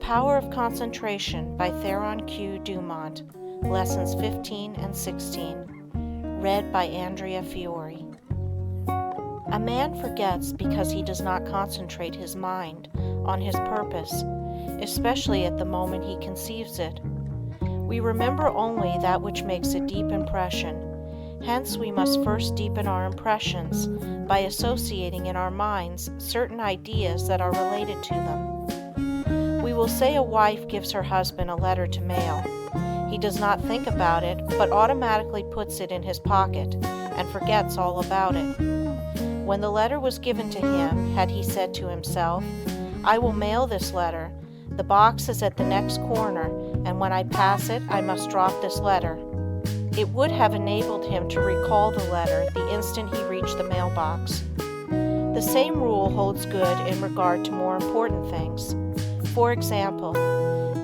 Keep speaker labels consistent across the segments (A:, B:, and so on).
A: Power of Concentration by Theron Q. Dumont, Lessons 15 and 16, read by Andrea Fiore. A man forgets because he does not concentrate his mind on his purpose, especially at the moment he conceives it. We remember only that which makes a deep impression. Hence, we must first deepen our impressions by associating in our minds certain ideas that are related to them. We will say a wife gives her husband a letter to mail. He does not think about it, but automatically puts it in his pocket and forgets all about it. When the letter was given to him, had he said to himself, "I will mail this letter. The box is at the next corner, and when I pass it, I must drop this letter," it would have enabled him to recall the letter the instant he reached the mailbox. The same rule holds good in regard to more important things. For example,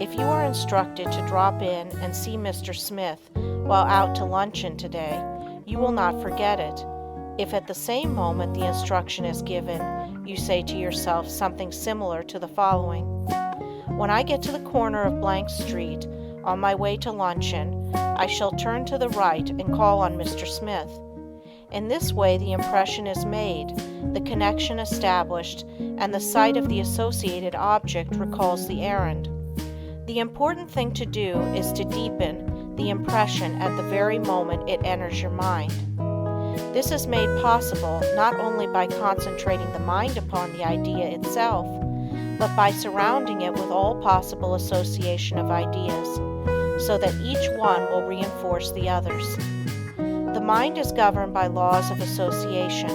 A: if you are instructed to drop in and see Mr. Smith while out to luncheon today, you will not forget it. If at the same moment the instruction is given, you say to yourself something similar to the following: "When I get to the corner of blank street, on my way to luncheon, I shall turn to the right and call on Mr. Smith." In this way, the impression is made, the connection established, and the sight of the associated object recalls the errand. The important thing to do is to deepen the impression at the very moment it enters your mind. This is made possible not only by concentrating the mind upon the idea itself, but by surrounding it with all possible association of ideas, so that each one will reinforce the others. The mind is governed by laws of association,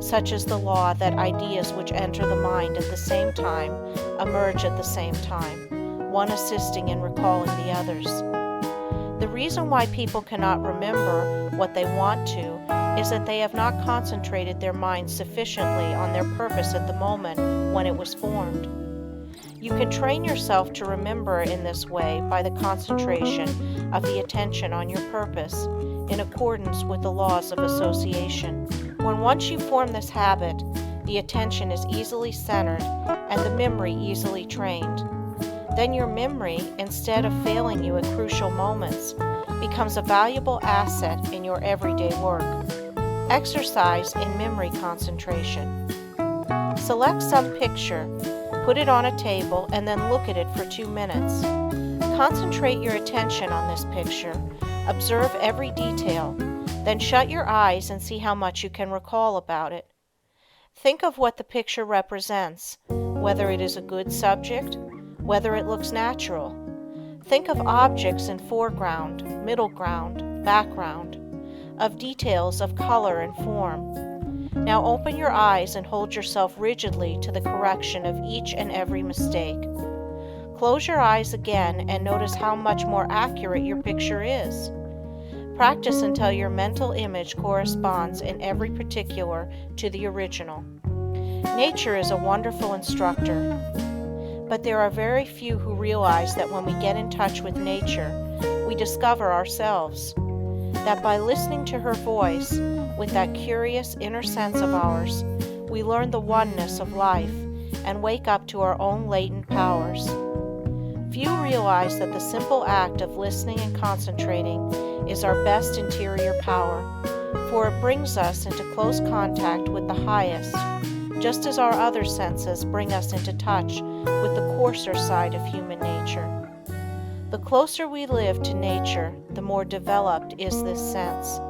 A: such as the law that ideas which enter the mind at the same time emerge at the same time, one assisting in recalling the others. The reason why people cannot remember what they want to is that they have not concentrated their minds sufficiently on their purpose at the moment when it was formed. You can train yourself to remember in this way by the concentration of the attention on your purpose, in accordance with the laws of association. When once you form this habit, the attention is easily centered and the memory easily trained. Then your memory, instead of failing you at crucial moments, becomes a valuable asset in your everyday work. Exercise in memory concentration. Select some picture, put it on a table, and then look at it for 2 minutes. Concentrate your attention on this picture. Observe every detail. Then shut your eyes and see how much you can recall about it. Think of what the picture represents, whether it is a good subject, whether it looks natural. Think of objects in foreground, middle ground, background, of details of color and form. Now open your eyes and hold yourself rigidly to the correction of each and every mistake. Close your eyes again and notice how much more accurate your picture is. Practice until your mental image corresponds in every particular to the original. Nature is a wonderful instructor, but there are very few who realize that when we get in touch with nature, we discover ourselves. That by listening to her voice, with that curious inner sense of ours, we learn the oneness of life and wake up to our own latent powers. Few realize that the simple act of listening and concentrating is our best interior power, for it brings us into close contact with the highest, just as our other senses bring us into touch with the coarser side of human nature. The closer we live to nature, the more developed is this sense.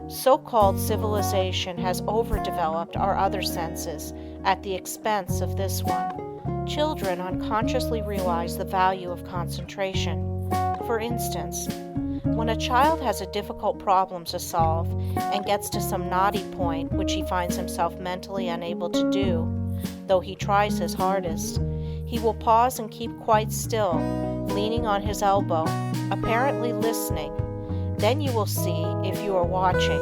A: So-called civilization has overdeveloped our other senses at the expense of this one. Children unconsciously realize the value of concentration. For instance, when a child has a difficult problem to solve and gets to some knotty point which he finds himself mentally unable to do, though he tries his hardest, he will pause and keep quite still, leaning on his elbow, apparently listening. Then you will see, if you are watching,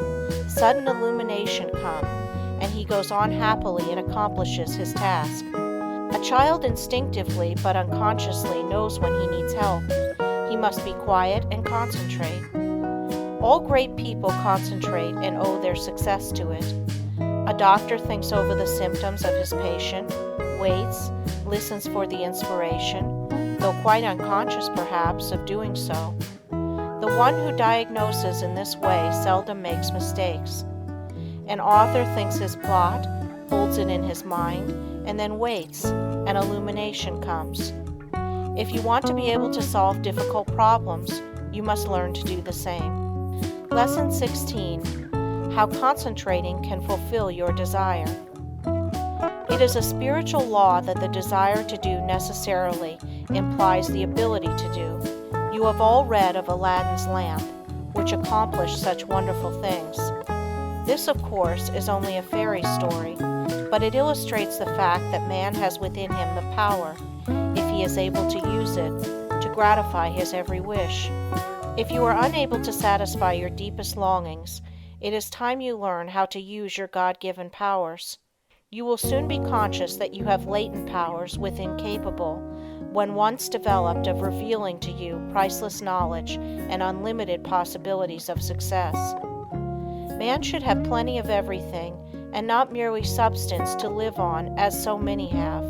A: sudden illumination come, and he goes on happily and accomplishes his task. A child instinctively but unconsciously knows when he needs help. He must be quiet and concentrate. All great people concentrate and owe their success to it. A doctor thinks over the symptoms of his patient, waits, listens for the inspiration, though quite unconscious perhaps of doing so. The one who diagnoses in this way seldom makes mistakes. An author thinks his plot, holds it in his mind, and then waits, and illumination comes. If you want to be able to solve difficult problems, you must learn to do the same. Lesson 16. How concentrating can fulfill your desire. It is a spiritual law that the desire to do necessarily implies the ability to do. You have all read of Aladdin's lamp, which accomplished such wonderful things. This, of course, is only a fairy story, but it illustrates the fact that man has within him the power, if he is able to use it, to gratify his every wish. If you are unable to satisfy your deepest longings, it is time you learn how to use your God-given powers. You will soon be conscious that you have latent powers within capable, when once developed, of revealing to you priceless knowledge and unlimited possibilities of success. Man should have plenty of everything, and not merely substance to live on as so many have.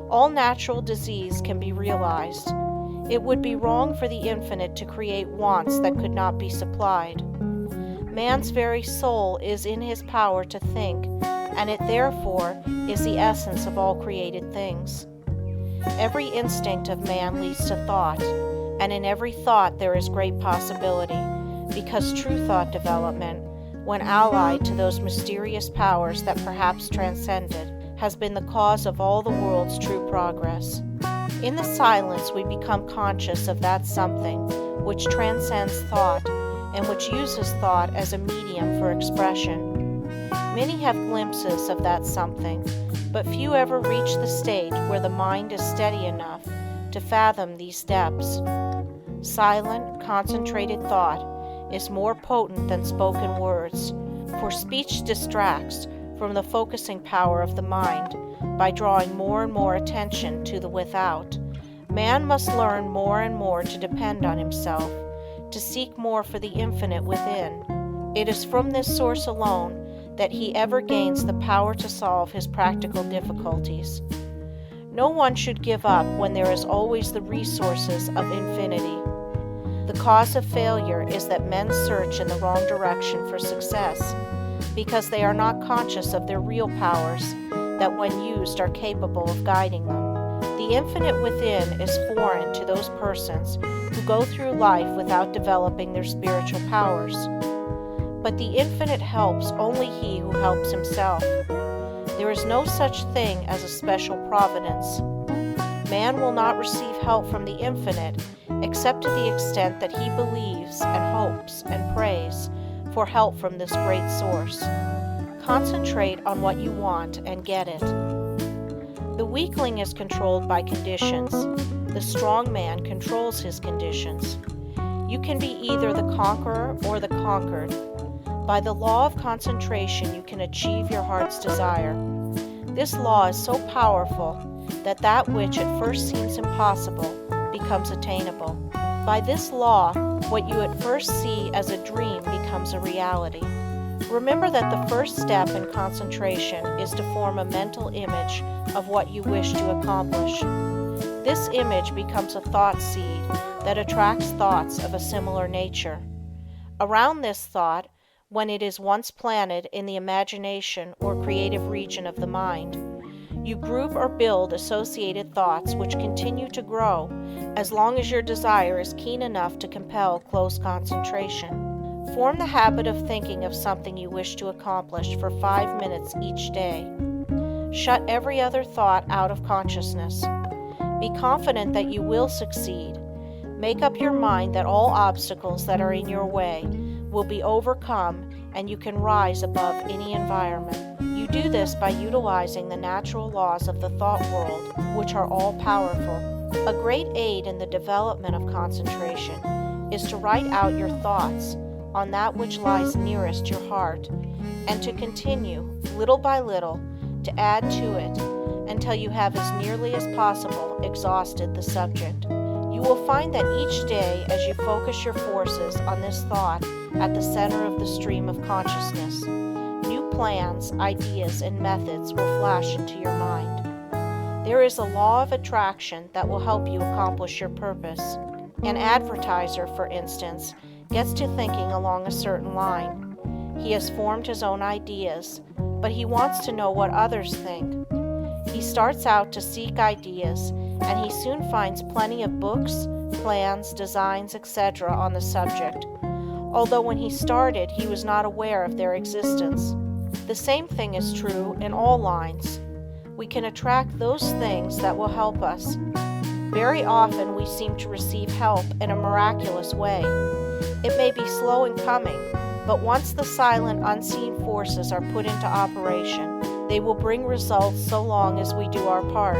A: All natural disease can be realized. It would be wrong for the infinite to create wants that could not be supplied. Man's very soul is in his power to think, and it therefore is the essence of all created things. Every instinct of man leads to thought, and in every thought there is great possibility, because true thought development, when allied to those mysterious powers that perhaps transcended, has been the cause of all the world's true progress. In the silence we become conscious of that something which transcends thought and which uses thought as a medium for expression. Many have glimpses of that something, but few ever reach the state where the mind is steady enough to fathom these depths. Silent, concentrated thought is more potent than spoken words, for speech distracts from the focusing power of the mind by drawing more and more attention to the without. Man must learn more and more to depend on himself, to seek more for the infinite within. It is from this source alone that he ever gains the power to solve his practical difficulties. No one should give up when there is always the resources of infinity. The cause of failure is that men search in the wrong direction for success, because they are not conscious of their real powers that when used are capable of guiding them. The infinite within is foreign to those persons who go through life without developing their spiritual powers. But the infinite helps only he who helps himself. There is no such thing as a special providence. Man will not receive help from the infinite except to the extent that he believes and hopes and prays for help from this great source. Concentrate on what you want and get it. The weakling is controlled by conditions. The strong man controls his conditions. You can be either the conqueror or the conquered. By the law of concentration, you can achieve your heart's desire. This law is so powerful that which at first seems impossible becomes attainable. By this law, what you at first see as a dream becomes a reality. Remember that the first step in concentration is to form a mental image of what you wish to accomplish. This image becomes a thought seed that attracts thoughts of a similar nature. Around this thought, when it is once planted in the imagination or creative region of the mind, you group or build associated thoughts which continue to grow as long as your desire is keen enough to compel close concentration. Form the habit of thinking of something you wish to accomplish for 5 minutes each day. Shut every other thought out of consciousness. Be confident that you will succeed. Make up your mind that all obstacles that are in your way will be overcome and you can rise above any environment. You do this by utilizing the natural laws of the thought world, which are all powerful. A great aid in the development of concentration is to write out your thoughts on that which lies nearest your heart, and to continue, little by little, to add to it until you have as nearly as possible exhausted the subject. You will find that each day, as you focus your forces on this thought at the center of the stream of consciousness, new plans, ideas, and methods will flash into your mind. There is a law of attraction that will help you accomplish your purpose. An advertiser, for instance, gets to thinking along a certain line. He has formed his own ideas, but he wants to know what others think. He starts out to seek ideas, and he soon finds plenty of books, plans, designs, etc. on the subject, although when he started, he was not aware of their existence. The same thing is true in all lines. We can attract those things that will help us. Very often we seem to receive help in a miraculous way. It may be slow in coming, but once the silent, unseen forces are put into operation, they will bring results so long as we do our part.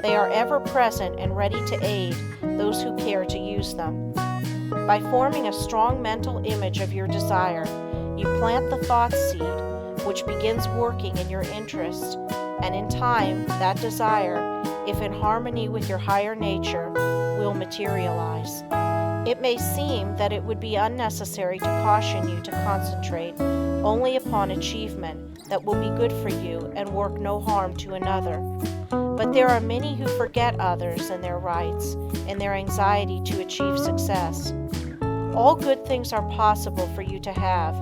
A: They are ever present and ready to aid those who care to use them. By forming a strong mental image of your desire, you plant the thought seed, which begins working in your interest, and in time, that desire, if in harmony with your higher nature, will materialize. It may seem that it would be unnecessary to caution you to concentrate only upon achievement that will be good for you and work no harm to another. But there are many who forget others and their rights in their anxiety to achieve success. All good things are possible for you to have,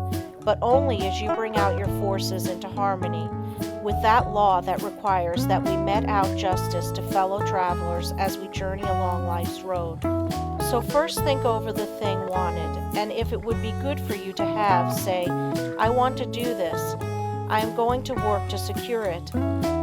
A: but only as you bring out your forces into harmony with that law that requires that we met out justice to fellow travelers as we journey along life's road. So first think over the thing wanted, and if it would be good for you to have, say, I want to do this. I am going to work to secure it.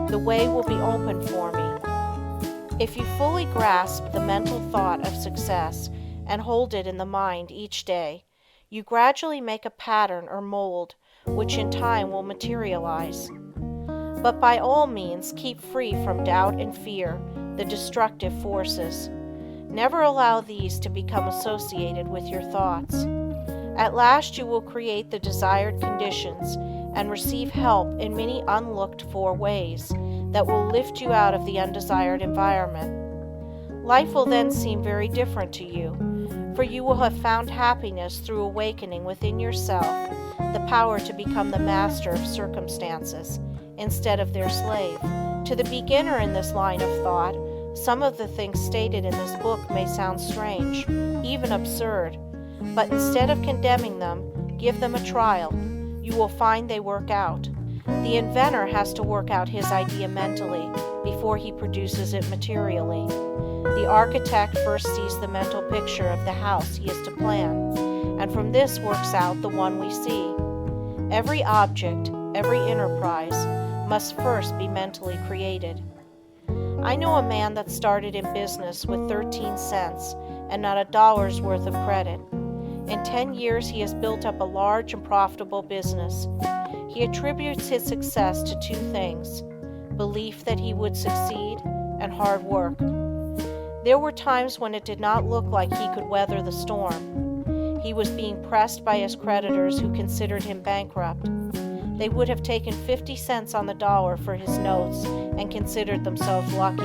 A: The way will be open for me. If you fully grasp the mental thought of success and hold it in the mind each day, you gradually make a pattern or mold which in time will materialize. But by all means keep free from doubt and fear, the destructive forces. Never allow these to become associated with your thoughts. At last you will create the desired conditions and receive help in many unlooked-for ways that will lift you out of the undesired environment. Life will then seem very different to you, for you will have found happiness through awakening within yourself the power to become the master of circumstances instead of their slave. To the beginner in this line of thought, some of the things stated in this book may sound strange, even absurd, but instead of condemning them, give them a trial. You will find they work out. The inventor has to work out his idea mentally before he produces it materially. The architect first sees the mental picture of the house he is to plan, and from this works out the one we see. Every object, every enterprise, must first be mentally created. I know a man that started in business with 13 cents and not $1's worth of credit. In 10 years, he has built up a large and profitable business. He attributes his success to two things: belief that he would succeed and hard work. There were times when it did not look like he could weather the storm. He was being pressed by his creditors who considered him bankrupt. They would have taken 50 cents on the dollar for his notes and considered themselves lucky.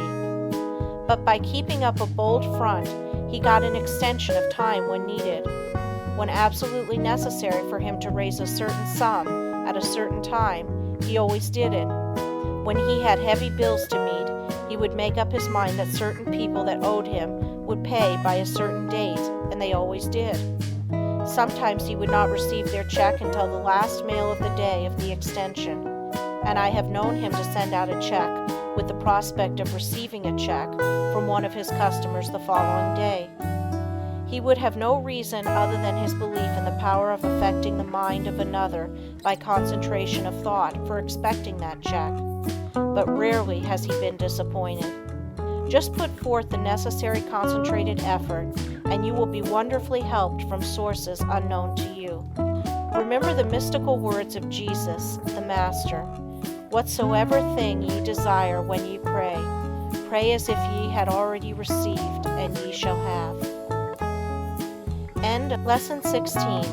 A: But by keeping up a bold front, he got an extension of time when needed. When absolutely necessary for him to raise a certain sum at a certain time, he always did it. When he had heavy bills to meet, he would make up his mind that certain people that owed him would pay by a certain date, and they always did. Sometimes he would not receive their check until the last mail of the day of the extension, and I have known him to send out a check with the prospect of receiving a check from one of his customers the following day. He would have no reason other than his belief in the power of affecting the mind of another by concentration of thought for expecting that check, but rarely has he been disappointed. Just put forth the necessary concentrated effort, and you will be wonderfully helped from sources unknown to you. Remember the mystical words of Jesus, the Master: "Whatsoever thing ye desire when ye pray, pray as if ye had already received, and ye shall have." End Lesson 16.